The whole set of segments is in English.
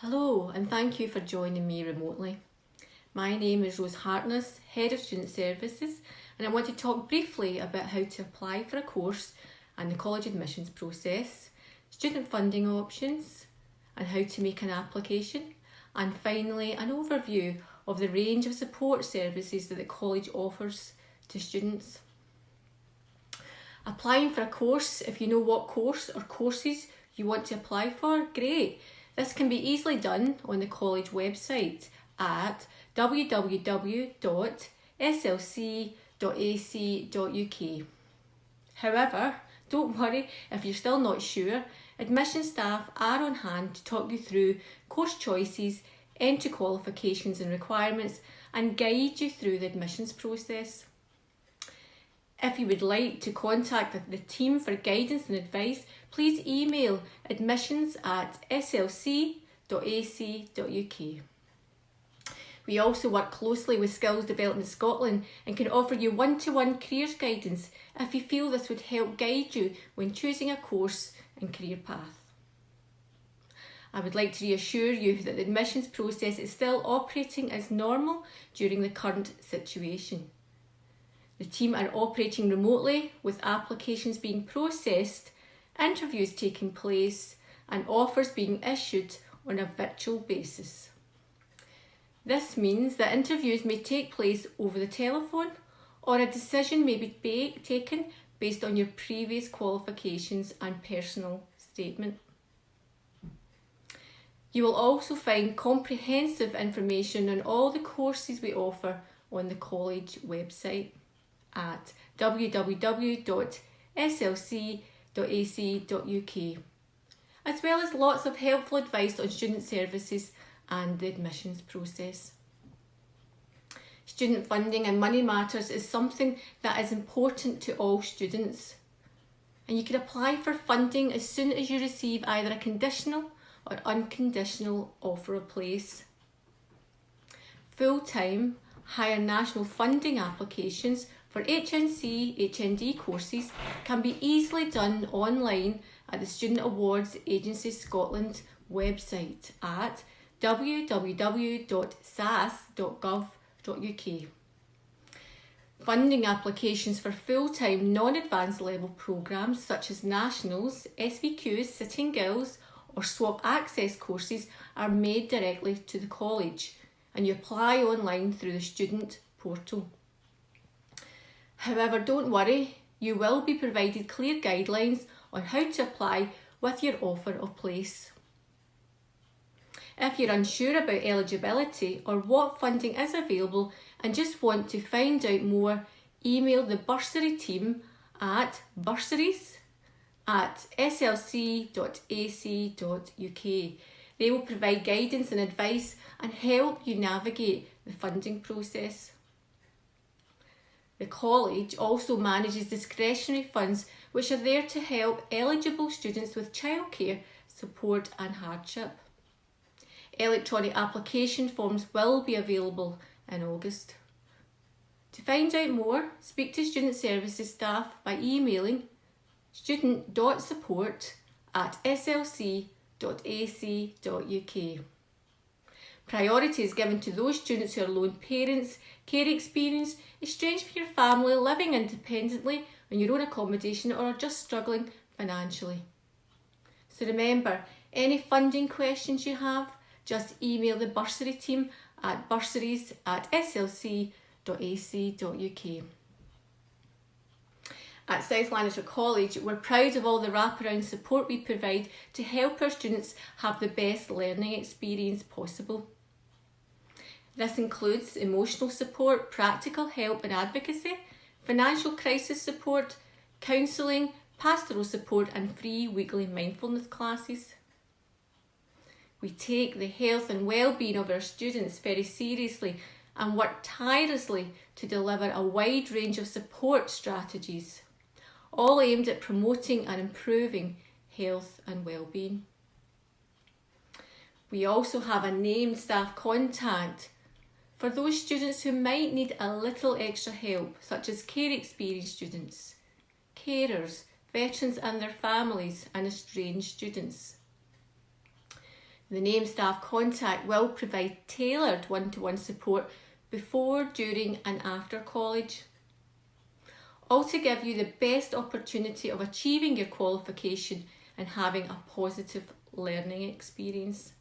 Hello, and thank you for joining me remotely. My name is Rose Hartness, Head of Student Services, and I want to talk briefly about how to apply for a course and the college admissions process, student funding options, and how to make an application, and finally an overview of the range of support services that the college offers to students. Applying for a course, if you know what course or courses you want to apply for, great. This can be easily done on the college website at www.slc.ac.uk. However, don't worry if you're still not sure. Admission staff are on hand to talk you through course choices, entry qualifications and requirements, and guide you through the admissions process. If you would like to contact the team for guidance and advice, please email admissions@slc.ac.uk. We also work closely with Skills Development Scotland and can offer you one-to-one careers guidance if you feel this would help guide you when choosing a course and career path. I would like to reassure you that the admissions process is still operating as normal during the current situation. The team are operating remotely with applications being processed, interviews taking place, and offers being issued on a virtual basis. This means that interviews may take place over the telephone, or a decision may be taken based on your previous qualifications and personal statement. You will also find comprehensive information on all the courses we offer on the college website at www.slc.ac.uk, as well as lots of helpful advice on student services and the admissions process. Student funding and money matters is something that is important to all students, and you can apply for funding as soon as you receive either a conditional or unconditional offer of place. Full-time, higher national funding applications for HNC, HND courses can be easily done online at the Student Awards Agency Scotland website at www.sas.gov.uk. Funding applications for full-time non-advanced level programmes such as Nationals, SVQs, Sitting Girls or Swap Access courses are made directly to the college, and you apply online through the student portal. However, don't worry, you will be provided clear guidelines on how to apply with your offer of place. If you're unsure about eligibility or what funding is available and just want to find out more, email the bursary team at bursaries@slc.ac.uk. They will provide guidance and advice and help you navigate the funding process. The college also manages discretionary funds which are there to help eligible students with childcare, support and hardship. Electronic application forms will be available in August. To find out more, speak to Student Services staff by emailing student.support@slc.ac.uk. Priority is given to those students who are lone parents, care experience, estranged from your family, living independently on your own accommodation or are just struggling financially. So remember, any funding questions you have, just email the bursary team at bursaries@slc.ac.uk. At South Lanarkshire College, we're proud of all the wraparound support we provide to help our students have the best learning experience possible. This includes emotional support, practical help and advocacy, financial crisis support, counselling, pastoral support and free weekly mindfulness classes. We take the health and well-being of our students very seriously and work tirelessly to deliver a wide range of support strategies, all aimed at promoting and improving health and well-being. We also have a named staff contact for those students who might need a little extra help, such as care experienced students, carers, veterans and their families, and estranged students. The named staff contact will provide tailored one-to-one support before, during and after college, all to give you the best opportunity of achieving your qualification and having a positive learning experience.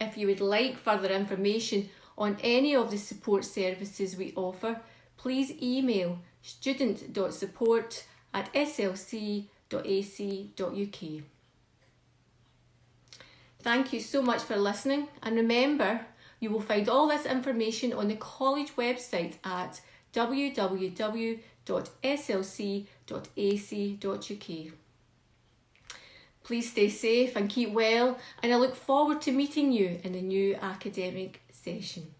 If you would like further information on any of the support services we offer, please email student.support@slc.ac.uk. Thank you so much for listening, and remember, you will find all this information on the college website at www.slc.ac.uk. Please stay safe and keep well, and I look forward to meeting you in the new academic session.